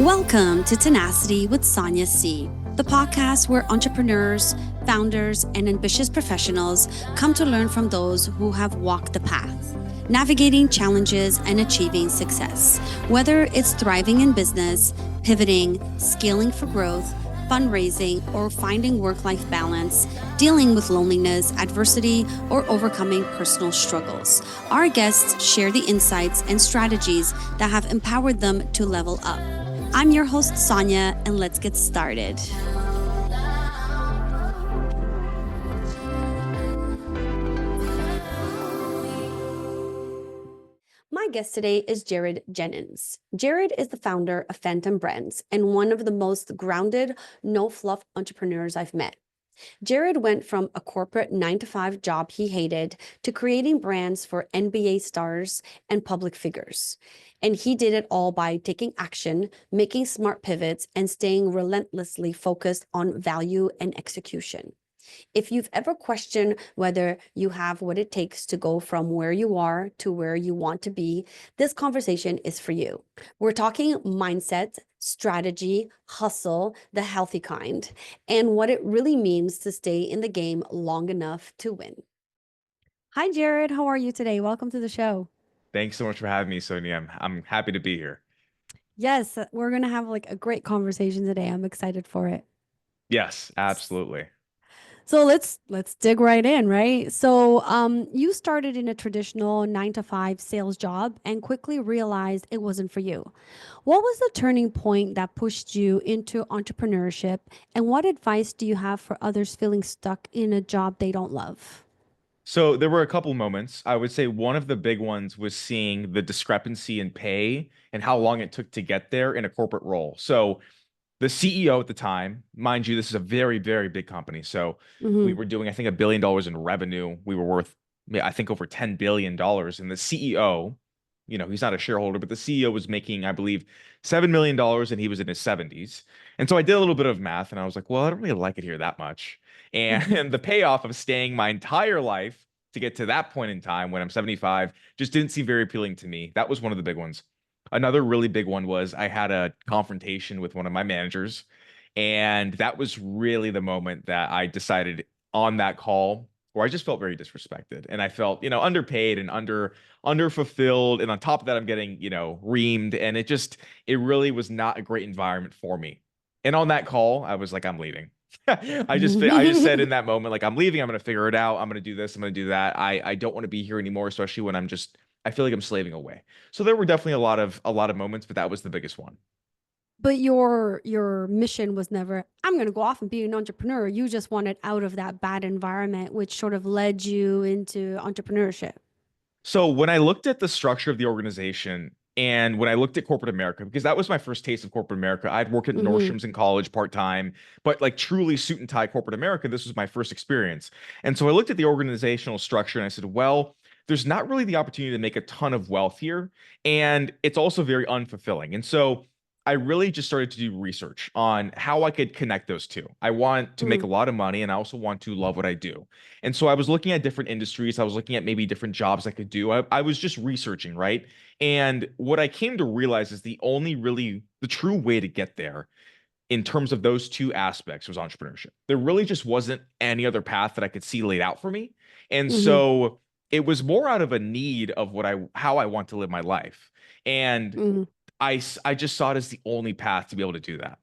Welcome to Tenacity with Sonia C, the podcast where entrepreneurs, founders, and ambitious professionals come to learn from those who have walked the path, navigating challenges and achieving success. Whether it's thriving in business, pivoting, scaling for growth, fundraising, or finding work-life balance, dealing with loneliness, adversity, or overcoming personal struggles. Our guests share the insights and strategies that have empowered them to level up. I'm your host, Sonia, and let's get started. My guest today is Jennings. Jared is the founder of Phantom Brands and one of the most grounded, no-fluff entrepreneurs I've met. Jared went from a corporate 9-to-5 job he hated to creating brands for NBA stars and public figures. And he did it all by taking action, making smart pivots, and staying relentlessly focused on value and execution. If you've ever questioned whether you have what it takes to go from where you are to where you want to be, this conversation is for you. We're talking mindset, strategy, hustle, the healthy kind, and what it really means to stay in the game long enough to win. Hi, Jared. How are you today? Welcome to the show. Thanks so much for having me, Sonia. I'm happy to be here. Yes, we're going to have a great conversation today. I'm excited for it. Yes, absolutely. So let's dig right in, right? So you started in a traditional 9-to-5 sales job and quickly realized it wasn't for you. What was the turning point that pushed you into entrepreneurship, and what advice do you have for others feeling stuck in a job they don't love? So there were a couple moments. I would say one of the big ones was seeing the discrepancy in pay and how long it took to get there in a corporate role. So the CEO at the time, mind you, this is a very, very big company. So we Mm-hmm. were doing, I think, $1 billion in revenue. We were worth, yeah, I think, over $10 billion. And the CEO, he's not a shareholder, but the CEO was making, I believe, $7 million, and he was in his 70s. And so I did a little bit of math, and I was like, well, I don't really like it here that much. Mm-hmm. And the payoff of staying my entire life to get to that point in time when I'm 75 just didn't seem very appealing to me. That was one of the big ones. Another really big one was I had a confrontation with one of my managers, and that was really the moment that I decided on that call where I just felt very disrespected and I felt, underpaid and underfulfilled. And on top of that, I'm getting, reamed, and it really was not a great environment for me. And on that call, I was like, I'm leaving. I just said in that moment, like, I'm leaving. I'm going to figure it out. I'm going to do this. I'm going to do that. I don't want to be here anymore, especially when I feel like I'm slaving away. So there were definitely a lot of moments, but that was the biggest one. But your mission was never, I'm going to go off and be an entrepreneur. You just wanted out of that bad environment, which sort of led you into entrepreneurship. So when I looked at the structure of the organization and when I looked at corporate America, because that was my first taste of corporate America, I'd worked at Mm-hmm. Nordstrom's in college part-time, but like truly suit and tie corporate America, this was my first experience. And so I looked at the organizational structure and I said, well, there's not really the opportunity to make a ton of wealth here. And it's also very unfulfilling. And so I really just started to do research on how I could connect those two. I want to make a lot of money and I also want to love what I do. And so I was looking at different industries. I was looking at maybe different jobs I could do. I was just researching, right? And what I came to realize is the true way to get there in terms of those two aspects was entrepreneurship. There really just wasn't any other path that I could see laid out for me. And Mm-hmm. so it was more out of a need of how I want to live my life. And Mm-hmm. I just saw it as the only path to be able to do that.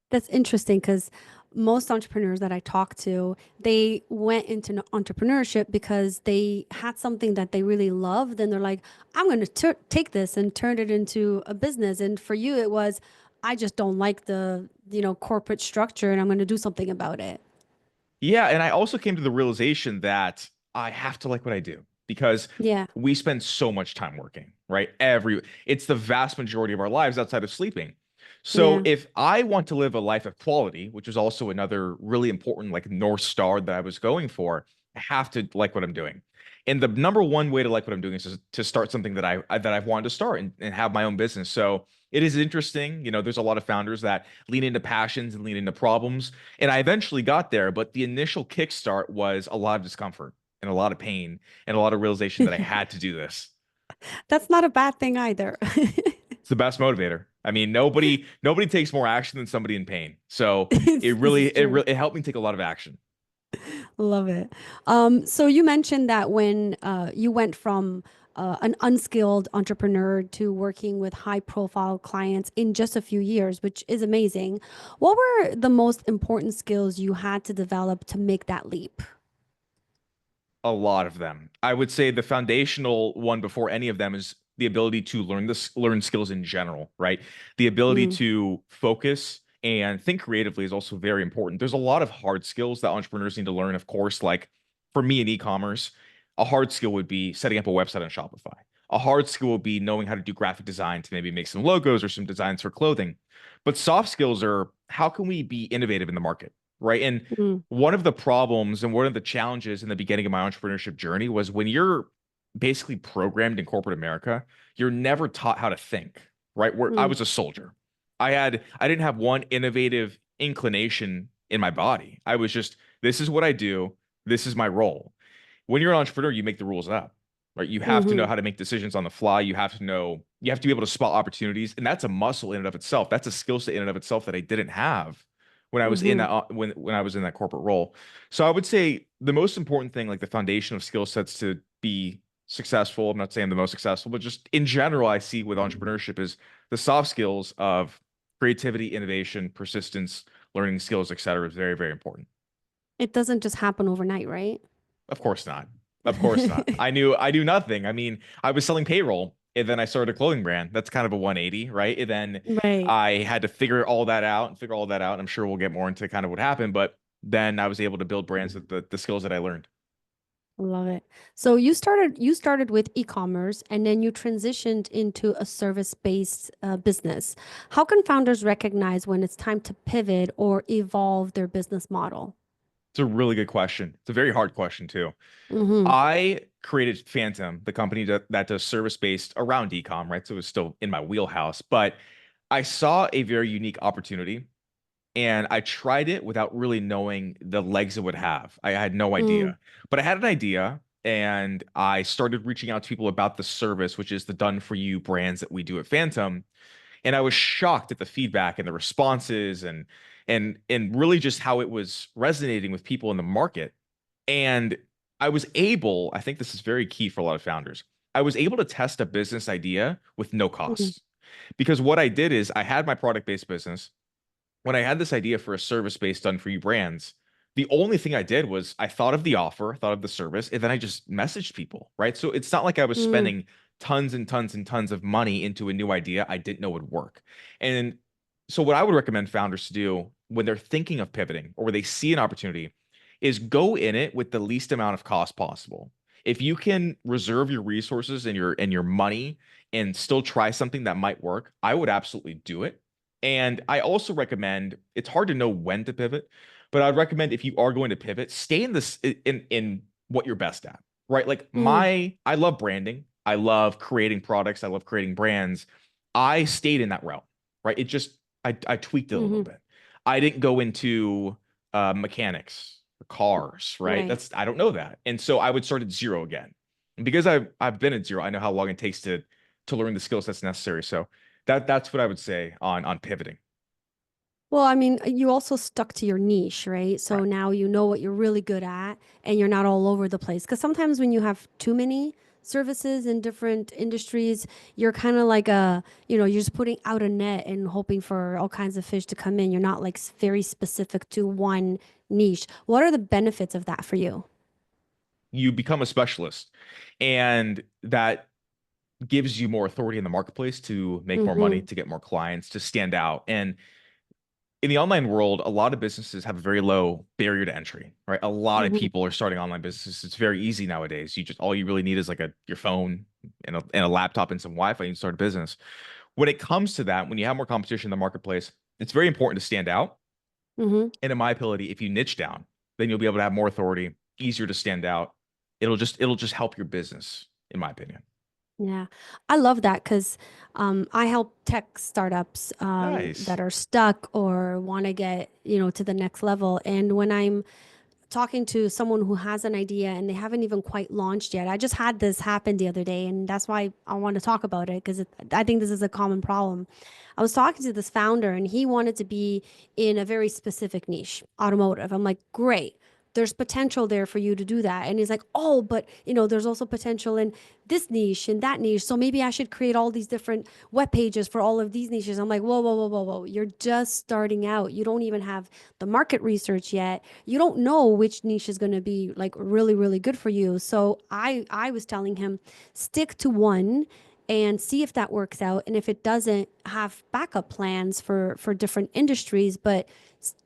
That's interesting because most entrepreneurs that I talk to, they went into entrepreneurship because they had something that they really loved. And they're like, I'm going to take this and turn it into a business. And for you, it was, I just don't like the, corporate structure and I'm going to do something about it. Yeah, and I also came to the realization that I have to like what I do because Yeah. we spend so much time working, right? It's the vast majority of our lives outside of sleeping. So Yeah. if I want to live a life of quality, which is also another really important like North Star that I was going for, I have to like what I'm doing. And the number one way to like what I'm doing is to start something that I've wanted to start and have my own business. So it is interesting. There's a lot of founders that lean into passions and lean into problems. And I eventually got there, but the initial kickstart was a lot of discomfort and a lot of pain and a lot of realization that I had to do this. That's not a bad thing either. It's the best motivator. I mean, nobody takes more action than somebody in pain. So This is true. it helped me take a lot of action. Love it. So you mentioned that when you went from an unskilled entrepreneur to working with high profile clients in just a few years, which is amazing. What were the most important skills you had to develop to make that leap? A lot of them. I would say the foundational one before any of them is the ability to learn skills in general, right? The ability Mm, to focus and think creatively is also very important. There's a lot of hard skills that entrepreneurs need to learn, of course, like for me in e-commerce, a hard skill would be setting up a website on Shopify. A hard skill would be knowing how to do graphic design to maybe make some logos or some designs for clothing. But soft skills are how can we be innovative in the market, right? And mm, one of the problems and one of the challenges in the beginning of my entrepreneurship journey was when you're basically programmed in corporate America, you're never taught how to think, right? Where I mm, was a soldier. I didn't have one innovative inclination in my body. I was just, this is what I do, this is my role. When you're an entrepreneur, you make the rules up, right? You have to know hmm how to make decisions on the fly. You have to be able to spot opportunities, and that's a muscle in and of itself. That's a skill set in and of itself that I didn't have when I was in hmm that when I was in that corporate role. So I would say the most important thing, like the foundation of skill sets to be successful. I'm not saying the most successful, but just in general, I see with entrepreneurship is the soft skills of creativity, innovation, persistence, learning skills, et cetera, is very, very important. It doesn't just happen overnight, right? Of course not. Of course not. I knew nothing. I mean, I was selling payroll and then I started a clothing brand. That's kind of a 180, right? And then Right. I had to figure all that out and figure all that out. I'm sure we'll get more into kind of what happened, but then I was able to build brands with the skills that I learned. Love it. So you started with e-commerce and then you transitioned into a service-based business. How can founders recognize when it's time to pivot or evolve their business model? It's a really good question. It's a very hard question too. Mm-hmm. I created Phantom, the company that does service based around ecom, right? So it was still in my wheelhouse, but I saw a very unique opportunity and I tried it without really knowing the legs it would have. I had no Mm, idea, but I had an idea and I started reaching out to people about the service, which is the done for you brands that we do at Phantom. And I was shocked at the feedback and the responses and really just how it was resonating with people in the market. And I was able, I think this is very key for a lot of founders. I was able to test a business idea with no mm, costs. Because what I did is I had my product-based business when I had this idea for a service based done for you brands, the only thing I did was I thought of the offer, thought of the service, and then I just messaged people, right? So it's not like I was mm, spending tons and tons and tons of money into a new idea I didn't know would work. And so what I would recommend founders to do when they're thinking of pivoting or where they see an opportunity is go in it with the least amount of cost possible. If you can reserve your resources and your money and still try something that might work, I would absolutely do it. And I also recommend, it's hard to know when to pivot, but I'd recommend if you are going to pivot, stay in this in what you're best at, right? Like mm, I love branding. I love creating products. I love creating brands. I stayed in that route, right? It just I tweaked it a little mm-hmm. bit. I didn't go into mechanics or cars, right? Right. That's I don't know that. And so I would start at zero again. And because I've been at zero, I know how long it takes to learn the skills that's necessary. So that's what I would say on pivoting. Well, I mean, you also stuck to your niche, right? So Right. now you know what you're really good at and you're not all over the place. Because sometimes when you have too many services in different industries, you're kind of like you're just putting out a net and hoping for all kinds of fish to come in. You're not like very specific to one niche. What are the benefits of that for you? You become a specialist, and that gives you more authority in the marketplace to make more money, Mm-hmm. to get more clients, to stand out. And in the online world, a lot of businesses have a very low barrier to entry, right? A lot of Mm-hmm. people are starting online businesses. It's very easy nowadays. You just all you really need is like a your phone and a laptop and some Wi-Fi and you start a business. When it comes to that, when you have more competition in the marketplace, it's very important to stand out. Mm-hmm. And in my ability, if you niche down, then you'll be able to have more authority, easier to stand out. It'll just help your business, in my opinion. Yeah, I love that because I help tech startups Nice. that are stuck or want to get, to the next level. And when I'm talking to someone who has an idea and they haven't even quite launched yet. I just had this happen the other day, and that's why I want to talk about it because I think this is a common problem. I was talking to this founder and he wanted to be in a very specific niche, automotive. I'm like, great. There's potential there for you to do that. And he's like, oh, but there's also potential in this niche and that niche. So maybe I should create all these different web pages for all of these niches. I'm like, whoa, whoa, whoa, whoa, whoa. You're just starting out. You don't even have the market research yet. You don't know which niche is going to be like really, really good for you. So I was telling him, stick to one and see if that works out. And if it doesn't, have backup plans for different industries, but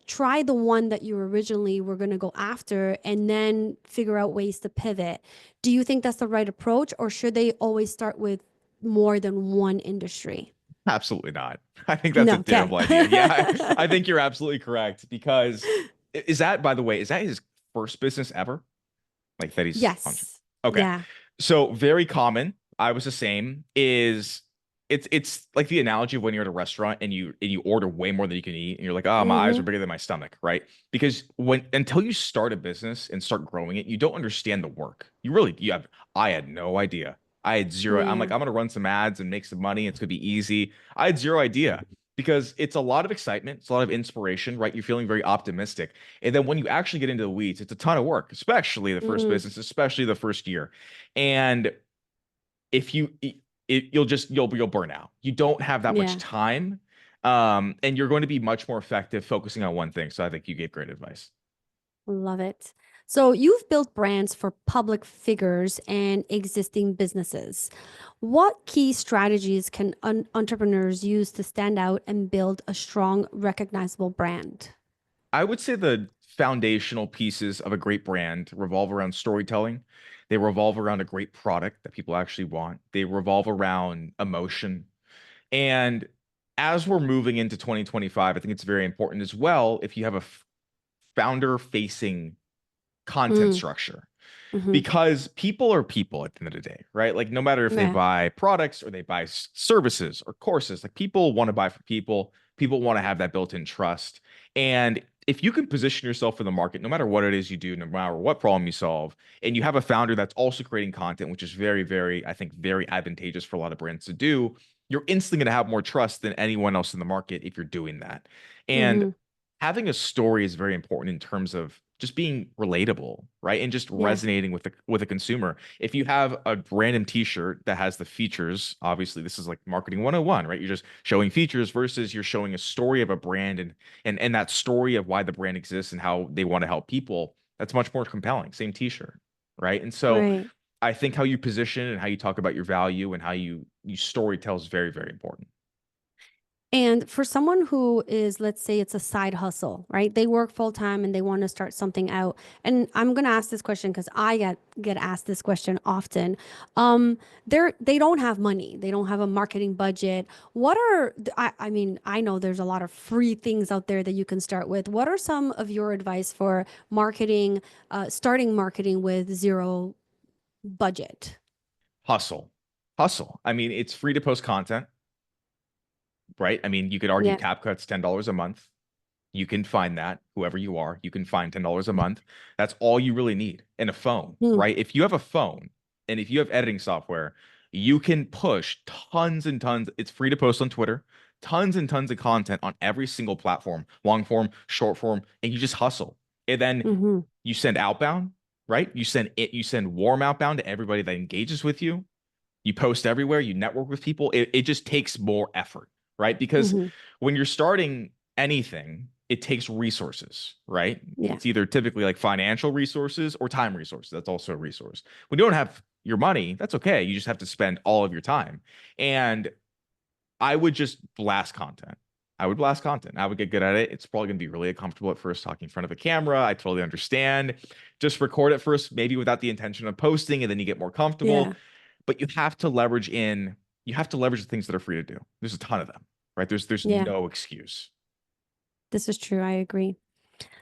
try the one that you originally were going to go after and then figure out ways to pivot. Do you think that's the right approach, or should they always start with more than one industry? Absolutely not. I think that's a No, okay. terrible idea. Yeah, I think you're absolutely correct because is that, by the way, is that his first business ever? Like that he's on. Yes. Okay. Yeah. So very common. I was the same. Is it's like the analogy of when you're at a restaurant and you order way more than you can eat and you're like, oh, my eyes are Mm-hmm. bigger than my stomach, right? Because when until you start a business and start growing it, you don't understand the work. You have I had no idea. I had zero. I'm Yeah. like, I'm gonna run some ads and make some money. It's gonna be easy. I had zero idea because it's a lot of excitement, it's a lot of inspiration, right? You're feeling very optimistic. And then when you actually get into the weeds, it's a ton of work, especially the first Mm-hmm. business, especially the first year. And if you you'll burn out. You don't have that much Yeah. time. And you're going to be much more effective focusing on one thing. So I think you gave great advice. Love it. So you've built brands for public figures and existing businesses. What key strategies can entrepreneurs use to stand out and build a strong, recognizable brand? I would say the foundational pieces of a great brand revolve around storytelling. They revolve around a great product that people actually want. They revolve around emotion. And as we're moving into 2025, I think it's very important as well if you have a founder facing content Mm, structure hmm. because people are people at the end of the day, right? Like no matter if they Yeah. buy products or they buy services or courses, like people want to buy for people. People want to have that built-in trust. And if you can position yourself in the market, no matter what it is you do, no matter what problem you solve, and you have a founder that's also creating content, which is very, very, I think, very advantageous for a lot of brands to do, you're instantly going to have more trust than anyone else in the market if you're doing that. And Hmm. having a story is very important in terms of just being relatable, right? And just Yeah. resonating with the consumer. If you have a random t-shirt that has the features, obviously this is like marketing 101, right? You're just showing features versus you're showing a story of a brand and that story of why the brand exists and how they want to help people. That's much more compelling. Same t-shirt, right? And so Right. I think how you position and how you talk about your value and how you story tell is very, very important. And for someone who is, let's say it's a side hustle, right? They work full time and they want to start something out. And I'm going to ask this question because I get asked this question often. They don't have money. They don't have a marketing budget. What are I mean, I know there's a lot of free things out there that you can start with. What are some of your advice for marketing, starting marketing with zero budget? Hustle. Hustle. I mean, it's free to post content, right? I mean, you could argue Yeah. CapCut's $10 a month. You can find that, whoever you are, you can find $10 a month. That's all you really need. And a phone, Hmm. right? If you have a phone and if you have editing software, you can push tons and tons. It's free to post on Twitter, tons and tons of content on every single platform, long form, short form, and you just hustle. And then Mm-hmm. you send outbound, right? You send warm outbound to everybody that engages with you. You post everywhere, you network with people. It just takes more effort, right? Because Mm-hmm. when you're starting anything, it takes resources, right? Yeah. It's either typically like financial resources or time resources. That's also a resource. When you don't have your money, that's okay. You just have to spend all of your time. And I would just blast content. I would blast content. I would get good at it. It's probably going to be really uncomfortable at first talking in front of a camera. I totally understand. Just record it first, maybe without the intention of posting, and then you get more comfortable. Yeah. But you have to leverage the things that are free to do. There's a ton of them, right? There's Yeah. no excuse. This is true. I agree.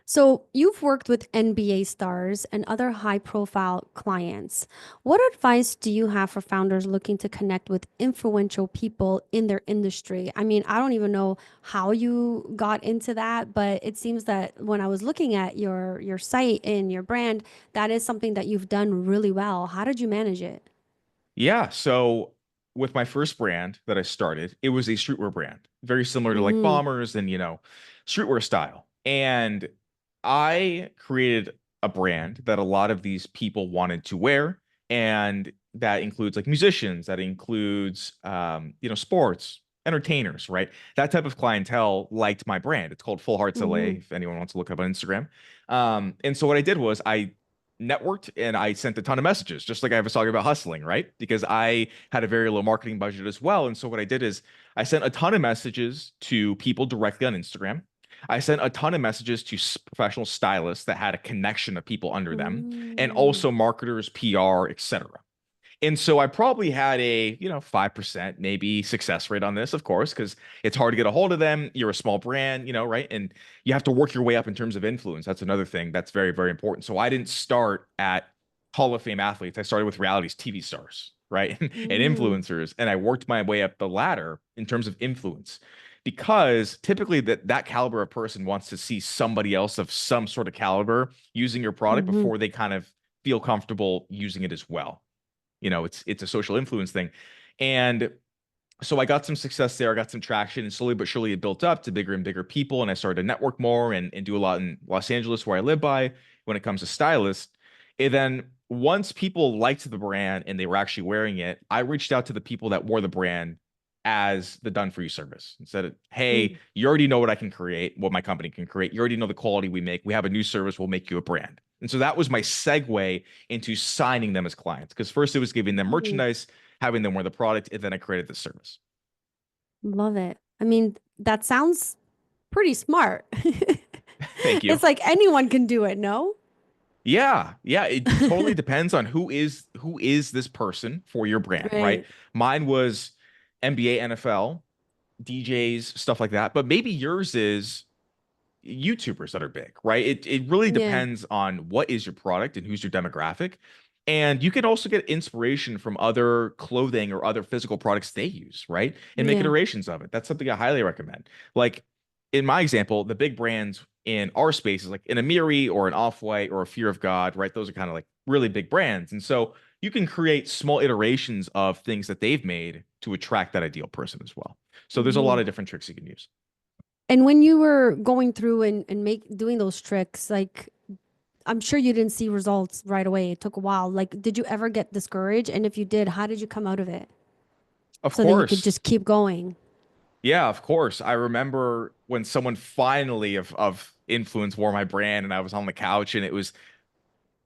So, you've worked with NBA stars and other high-profile clients. What advice do you have for founders looking to connect with influential people in their industry? I mean, I don't even know how you got into that, but it seems that when I was looking at your site and your brand, that is something that you've done really well. How did you manage it? Yeah. So with my first brand that I started, it was a streetwear brand, very similar to like Mm, Bombers and, streetwear style. And I created a brand that a lot of these people wanted to wear. And that includes like musicians, that includes, sports, entertainers, right? That type of clientele liked my brand. It's called Full Hearts LA, mm-hmm, if anyone wants to look up on Instagram. And so what I did was I networked and I sent a ton of messages, just like I was talking about hustling, right? Because I had a very low marketing budget as well. And so what I did is I sent a ton of messages to people directly on Instagram. I sent a ton of messages to professional stylists that had a connection of people under them, and mm, also marketers, PR, etc. And so I probably had a, 5% maybe success rate on this, of course, because it's hard to get a hold of them. You're a small brand, right? And you have to work your way up in terms of influence. That's another thing that's very, very important. So I didn't start at Hall of Fame athletes. I started with realities TV stars, right? And mm, influencers. And I worked my way up the ladder in terms of influence. Because typically that caliber of person wants to see somebody else of some sort of caliber using your product mm-hmm, before they kind of feel comfortable using it as well. It's a social influence thing. And so I got some success there. I got some traction, and slowly but surely it built up to bigger and bigger people. And I started to network more and do a lot in Los Angeles, where I live by when it comes to stylists. And then once people liked the brand and they were actually wearing it, I reached out to the people that wore the brand as the done for you service and said, hey, mm, you already know what I can create, what my company can create. You already know the quality we make. We have a new service. We'll make you a brand. And so that was my segue into signing them as clients. Because first it was giving them mm. merchandise, having them wear the product, and then I created the service. Love it. I mean, that sounds pretty smart. Thank you. It's like anyone can do it, no? Yeah, yeah, it totally depends on who is this person for your brand, right? Right. Mine was NBA, NFL, DJs, stuff like that. But maybe yours is YouTubers that are big, right? It really Yeah. depends on what is your product and who's your demographic. And you can also get inspiration from other clothing or other physical products they use, right? And make Yeah. iterations of it. That's something I highly recommend. Like in my example, the big brands in our spaces, like an Amiri or an Off-White or a Fear of God, right? Those are kind of like really big brands. And so you can create small iterations of things that they've made to attract that ideal person as well. So there's a lot Hmm. of different tricks you can use. And when you were going through and make doing those tricks, like I'm sure you didn't see results right away. It took a while. Like, did you ever get discouraged? And if you did, how did you come out of it Of so that you could course. just keep going? Yeah, of course. I remember when someone finally of influence wore my brand and I was on the couch and it was,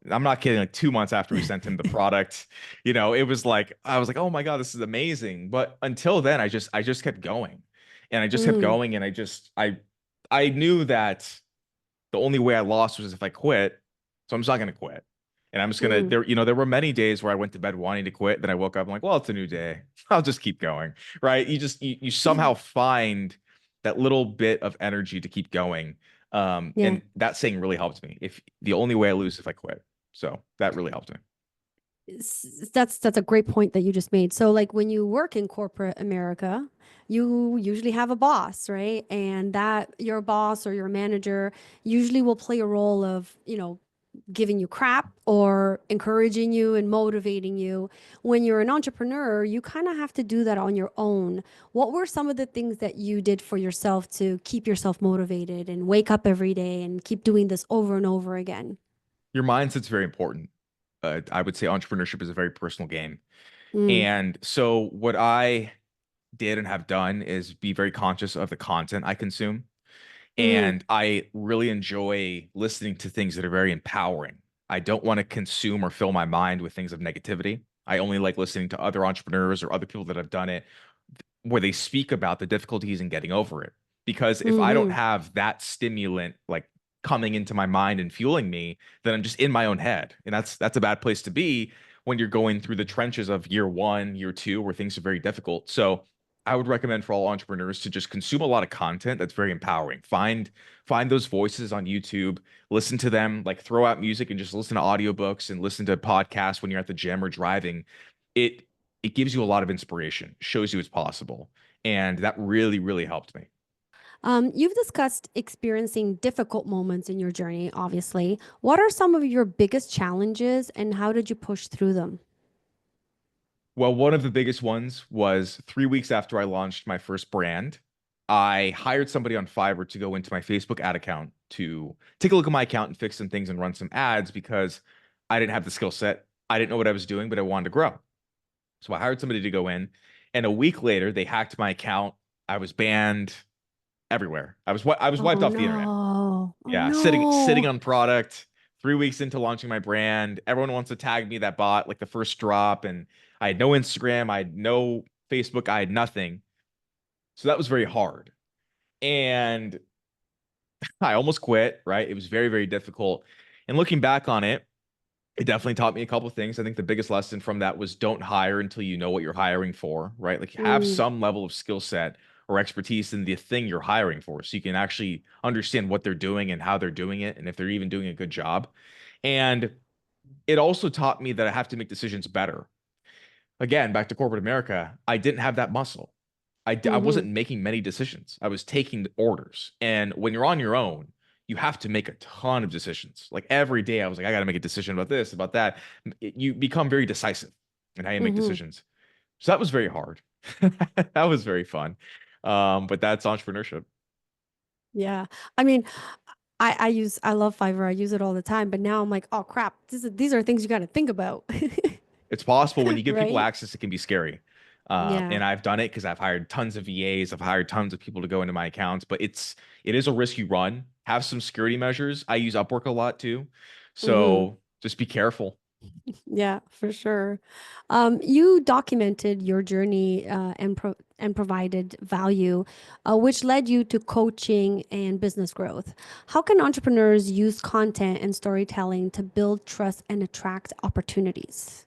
I'm not kidding, like 2 months after we sent him the product, it was like I was like, oh my God, this is amazing. But until then, I just kept going. And I just kept Mm, going and I knew that the only way I lost was if I quit. So I'm just not gonna quit. And I'm just gonna mm, there were many days where I went to bed wanting to quit. Then I woke up, I'm like, well, it's a new day. I'll just keep going. Right. You somehow find that little bit of energy to keep going. yeah. And that saying really helped me. If the only way I lose is if I quit. So that really helped me. That's a great point that you just made. So like when you work in corporate America, you usually have a boss, right? And that your boss or your manager usually will play a role of, giving you crap or encouraging you and motivating you. When you're an entrepreneur, you kind of have to do that on your own. What were some of the things that you did for yourself to keep yourself motivated and wake up every day and keep doing this over and over again? Your mindset's very important. I would say entrepreneurship is a very personal game. Mm, And so what I did and have done is be very conscious of the content I consume. mm, And I really enjoy listening to things that are very empowering. I don't want to consume or fill my mind with things of negativity. I only like listening to other entrepreneurs or other people that have done it where they speak about the difficulties in getting over it. Because if I don't mm-hmm. have that stimulant like coming into my mind and fueling me, then I'm just in my own head. And that's a bad place to be when you're going through the trenches of year one, year two, where things are very difficult. So I would recommend for all entrepreneurs to just consume a lot of content that's very empowering. Find those voices on YouTube, listen to them, like throw out music and just listen to audiobooks and listen to podcasts when you're at the gym or driving. It it gives you a lot of inspiration, shows you it's possible. And that really, really helped me. You've discussed experiencing difficult moments in your journey, obviously. What are some of your biggest challenges and how did you push through them? Well, one of the biggest ones was 3 weeks after I launched my first brand. I hired somebody on Fiverr to go into my Facebook ad account to take a look at my account and fix some things and run some ads because I didn't have the skill set. I didn't know what I was doing, but I wanted to grow. So I hired somebody to go in, and a week later, they hacked my account. I was banned everywhere. I was wiped Oh off the internet. no. Oh Yeah, sitting no. on product, 3 weeks into launching my brand. Everyone wants to tag me that bought like the first drop, and I had no Instagram, I had no Facebook, I had nothing. So that was very hard. And I almost quit, right? It was very, very difficult. And looking back on it, it definitely taught me a couple of things. I think the biggest lesson from that was don't hire until you know what you're hiring for, right? Like have Mm, some level of skill set or expertise in the thing you're hiring for so you can actually understand what they're doing and how they're doing it and if they're even doing a good job. And it also taught me that I have to make decisions better. Again, back to corporate America, I didn't have that muscle. I mm-hmm, wasn't making many decisions. I was taking orders. And when you're on your own, you have to make a ton of decisions. Like every day, I was like, I got to make a decision about this, about that. You become very decisive in how you make mm-hmm. decisions. So that was very hard. That was very fun. But that's entrepreneurship. Yeah. I mean, I love Fiverr. I use it all the time, but now I'm like, oh crap, these are things you got to think about. It's possible when you give people Right? access, it can be scary. Yeah. And I've done it because I've hired tons of VAs, I've hired tons of people to go into my accounts, but it is a risk you run. Have some security measures. I use Upwork a lot too. Mm-hmm. So just be careful. Yeah, for sure. You documented your journey and provided value, which led you to coaching and business growth. How can entrepreneurs use content and storytelling to build trust and attract opportunities?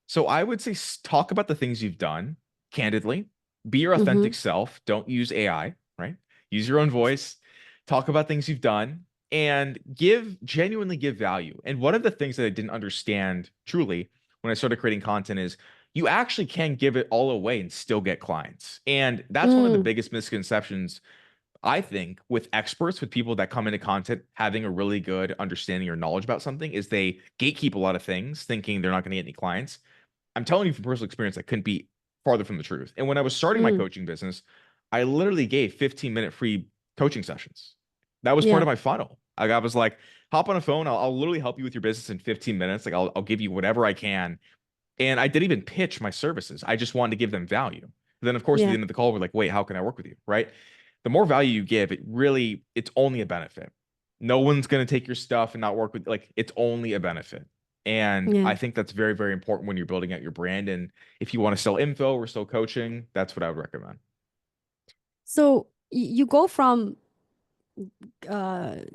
So I would say talk about the things you've done candidly. Be your Mm-hmm. authentic self. Don't use AI, right? Use your own voice. Talk about things you've done and genuinely give value. And one of the things that I didn't understand truly when I started creating content is you actually can give it all away and still get clients. And that's one of the Mm, biggest misconceptions I think with experts, with people that come into content having a really good understanding or knowledge about something is they gatekeep a lot of things thinking they're not going to get any clients. I'm telling you from personal experience, I couldn't be farther from the truth. And when I was starting my mm, coaching business, I literally gave 15-minute free coaching sessions. That was part yeah. of my funnel. I was like, hop on a phone. I'll literally help you with your business in 15 minutes. Like I'll give you whatever I can. And I didn't even pitch my services. I just wanted to give them value. Then of course, at the Yeah. end of the call, we're like, wait, how can I work with you? Right. The more value you give, it's only a benefit. No one's going to take your stuff and not work with, like, it's only a benefit. And Yeah. I think that's very, very important when you're building out your brand. And if you want to sell info or sell coaching, that's what I would recommend. So you go from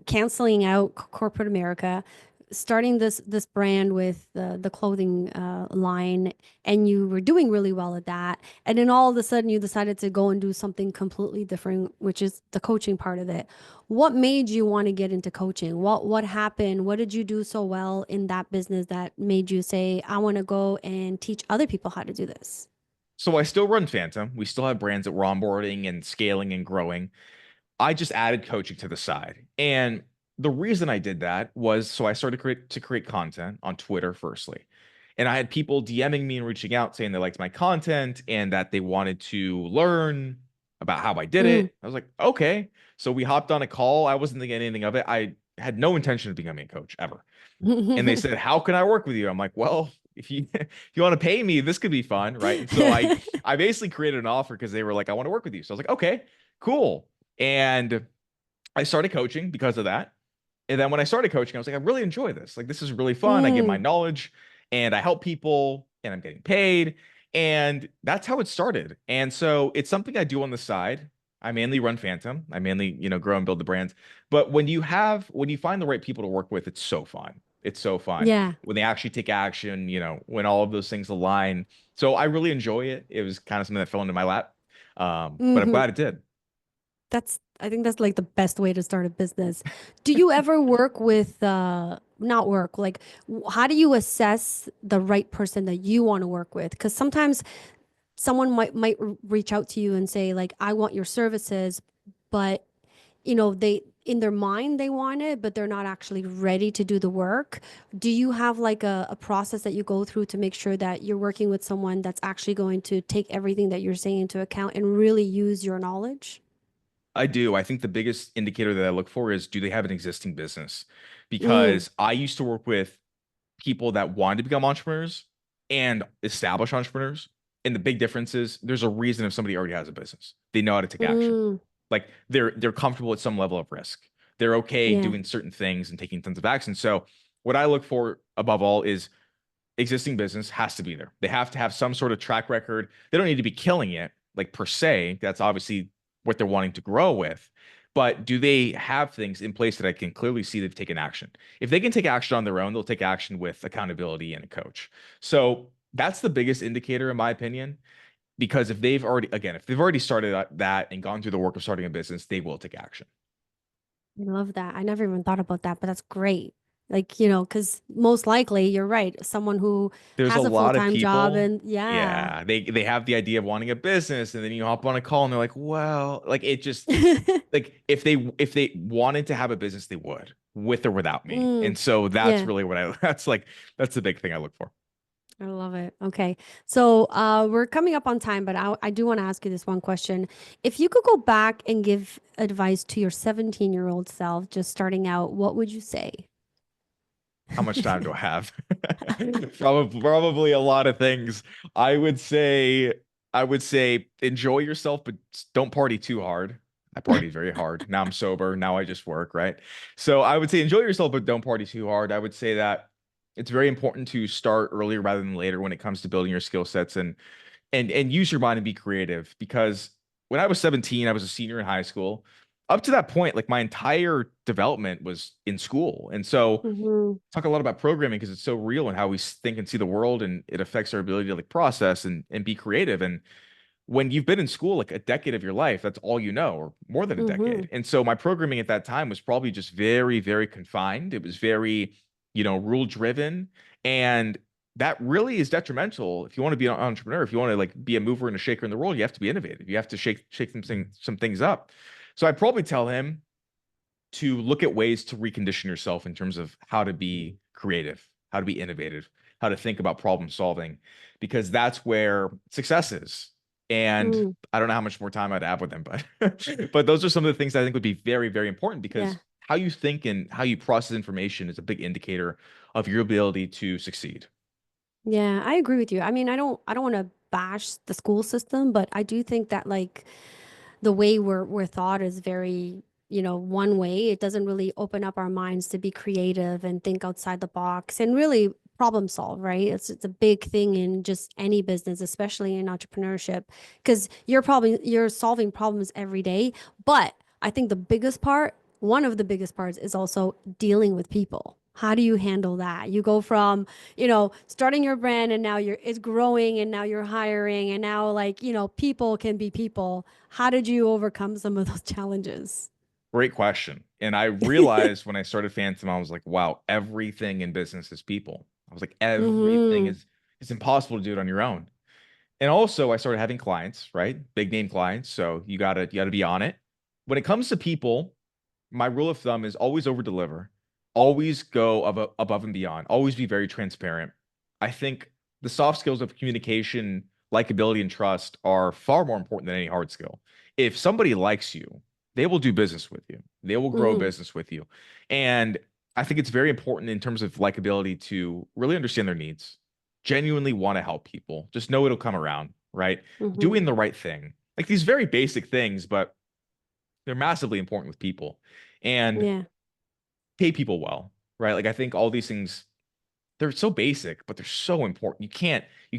canceling out corporate America, starting this brand with the clothing line, and you were doing really well at that. And then all of a sudden, you decided to go and do something completely different, which is the coaching part of it. What made you want to get into coaching? What happened? What did you do so well in that business that made you say, I want to go and teach other people how to do this? So I still run Phantom. We still have brands that we're onboarding and scaling and growing. I just added coaching to the side. And the reason I did that was so I started to create content on Twitter firstly. And I had people DMing me and reaching out saying they liked my content and that they wanted to learn about how I did Mm. it. I was like, okay. So we hopped on a call. I wasn't thinking anything of it. I had no intention of becoming a coach ever. And they said, "How can I work with you?" I'm like, "Well, if you want to pay me, this could be fun, right?" And so I basically created an offer because they were like, "I want to work with you." So I was like, "Okay, cool." And I started coaching because of that. And then when I started coaching, I was like, I really enjoy this. Like, this is really fun. I give my Mm. knowledge and I help people and I'm getting paid. And that's how it started. And so it's something I do on the side. I mainly run Phantom. I mainly, grow and build the brands. But when you find the right people to work with, it's so fun. It's so fun Yeah. when they actually take action, when all of those things align. So I really enjoy it. It was kind of something that fell into my lap. But I'm Hmm. glad it did. I think that's like the best way to start a business. Do you ever work with, not work, like, how do you assess the right person that you want to work with? Because sometimes someone might reach out to you and say, like, I want your services, but they in their mind they want it, but they're not actually ready to do the work. Do you have like a process that you go through to make sure that you're working with someone that's actually going to take everything that you're saying into account and really use your knowledge? I do. I think the biggest indicator that I look for is, do they have an existing business? Mm, Because I used to work with people that wanted to become entrepreneurs and established entrepreneurs. And the big difference is, there's a reason if somebody already has a business. They know how to take action. mm, Like they're comfortable with some level of risk. They're okay yeah. doing certain things and taking tons of action. So what I look for above all is, existing business has to be there. They have to have some sort of track record. They don't need to be killing it, like per se. That's obviously what they're wanting to grow with. But do they have things in place that I can clearly see they've taken action? If they can take action on their own, they'll take action with accountability and a coach. So that's the biggest indicator, in my opinion. Because if they've already, again, if they've already started that and gone through the work of starting a business, they will take action. I love that. I never even thought about that, but that's great. Like, because most likely you're right. Someone who There's a has a lot of full-time job people, and yeah. yeah, they have the idea of wanting a business, and then you hop on a call and they're like, well, like it just, like if they wanted to have a business, they would, with or without me. Mm, And so that's yeah, really what I that's like that's the big thing I look for. I love it. Okay. So we're coming up on time, but I do want to ask you this one question. If you could go back and give advice to your 17-year-old self just starting out, what would you say? How much time do I have? Probably a lot of things. I would say I would say enjoy yourself, but don't party too hard. I partied very hard. Now I'm sober. Now I just work, right? So I would say enjoy yourself, but don't party too hard. I would say that it's very important to start earlier rather than later when it comes to building your skill sets, and use your mind and be creative. Because when I was 17, I was a senior in high school. Up to that point, like my entire development was in school. And so Hmm. talk a lot about programming because it's so real and how we think and see the world, and it affects our ability to like process and be creative. And when you've been in school like a decade of your life, that's all you know, or more than a Hmm. decade. And so my programming at that time was probably just very, very confined. It was very, rule driven. And that really is detrimental. If you want to be an entrepreneur, if you want to like be a mover and a shaker in the world, you have to be innovative. You have to shake some things up. So I'd probably tell him to look at ways to recondition yourself in terms of how to be creative, how to be innovative, how to think about problem solving, because that's where success is. And Mm, I don't know how much more time I'd have with them, but but those are some of the things I think would be very, very important, yeah. because how you think and how you process information is a big indicator of your ability to succeed. Yeah, I agree with you. I mean, I don't want to bash the school system, but I do think that like the way we're thought is very, one way. It doesn't really open up our minds to be creative and think outside the box and really problem solve, right? It's a big thing in just any business, especially in entrepreneurship, because you're solving problems every day. But I think the biggest part, one of the biggest parts is also dealing with people. How do you handle that? You go from, starting your brand and now it's growing and now you're hiring and now like, people can be people. How did you overcome some of those challenges? Great question. And I realized when I started Phantom, I was like, wow, everything in business is people. I was like, everything Hmm. is, it's impossible to do it on your own. And also I started having clients, right? Big name clients. So you gotta be on it. When it comes to people, my rule of thumb is always over deliver, always go above and beyond, always be very transparent. I think the soft skills of communication, likability, and trust are far more important than any hard skill. If somebody likes you, they will do business with you, they will grow a Hmm. business with you. And I think it's very important in terms of likability to really understand their needs, genuinely want to help people, just know it'll come around, right? Hmm. Doing the right thing, like these very basic things, but they're massively important with people. And Yeah. pay people well, right? Like I think all these things, they're so basic, but they're so important. You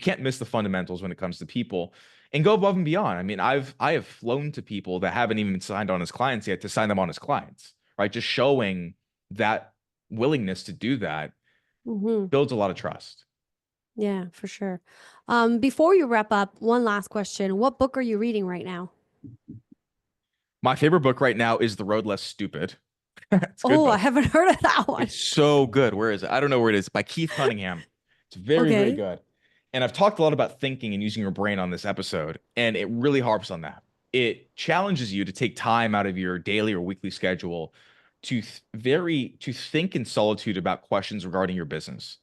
can't miss the fundamentals when it comes to people, and go above and beyond. I mean, I have flown to people that haven't even been signed on as clients yet to sign them on as clients, right? Just showing that willingness to do that Hmm. builds a lot of trust. Yeah, for sure. Before you wrap up, one last question. What book are you reading right now? My favorite book right now is The Road Less Stupid. It's a good Oh, I book. haven't heard of that one. It's so good. Where is it? I don't know where it is. By Keith Cunningham. It's very, very Okay. good. And I've talked a lot about thinking and using your brain on this episode, and it really harps on that. It challenges you to take time out of your daily or weekly schedule to think in solitude about questions regarding your business.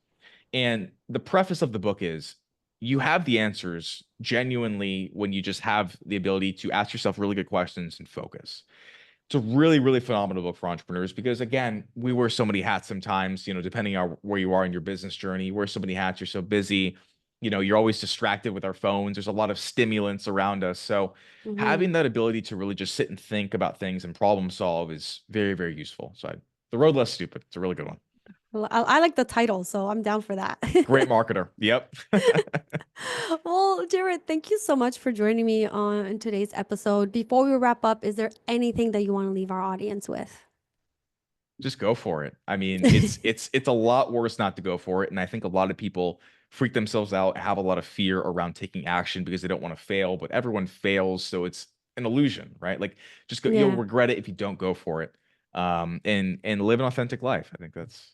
And the preface of the book is you have the answers genuinely when you just have the ability to ask yourself really good questions and focus. It's a really, really phenomenal book for entrepreneurs because, again, we wear so many hats sometimes, depending on where you are in your business journey. You wear so many hats, you're so busy, you're always distracted with our phones. There's a lot of stimulants around us. So Hmm. having that ability to really just sit and think about things and problem solve is very, very useful. So The Road Less Stupid. It's a really good one. Well, I like the title, so I'm down for that. Great marketer. Yep. Well, Jared, thank you so much for joining me on today's episode. Before we wrap up, is there anything that you want to leave our audience with? Just go for it. I mean, it's a lot worse not to go for it. And I think a lot of people freak themselves out, have a lot of fear around taking action because they don't want to fail, but everyone fails, so it's an illusion, right? Like just go, you'll Yeah, regret it if you don't go for it. And live an authentic life. I think that's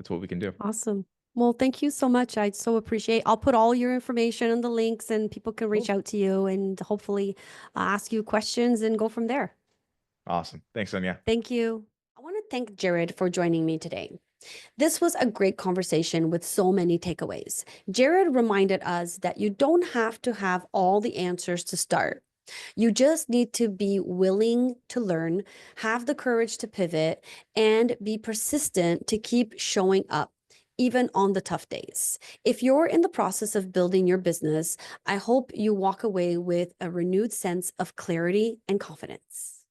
what we can do. awesome. Well, thank you so much. I so appreciate. I'll put all your information in the links and people can reach Cool. out to you and hopefully ask you questions and go from there. Awesome. Thanks, Sonia. Thank you. I want to thank Jared for joining me today. This was a great conversation with so many takeaways. Jared reminded us that you don't have to have all the answers to start. You just need to be willing to learn, have the courage to pivot, and be persistent to keep showing up, even on the tough days. If you're in the process of building your business, I hope you walk away with a renewed sense of clarity and confidence.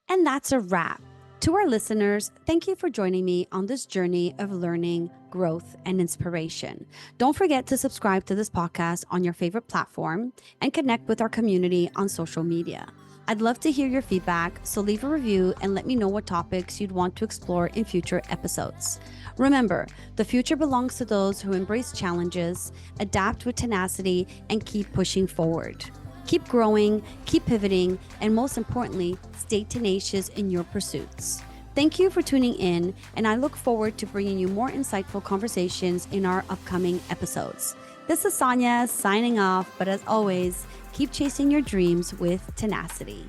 And that's a wrap. To our listeners, thank you for joining me on this journey of learning, growth, and inspiration. Don't forget to subscribe to this podcast on your favorite platform and connect with our community on social media. I'd love to hear your feedback, so leave a review and let me know what topics you'd want to explore in future episodes. Remember, the future belongs to those who embrace challenges, adapt with tenacity, and keep pushing forward. Keep growing, keep pivoting, and most importantly, stay tenacious in your pursuits. Thank you for tuning in, and I look forward to bringing you more insightful conversations in our upcoming episodes. This is Sonia signing off, but as always, keep chasing your dreams with tenacity.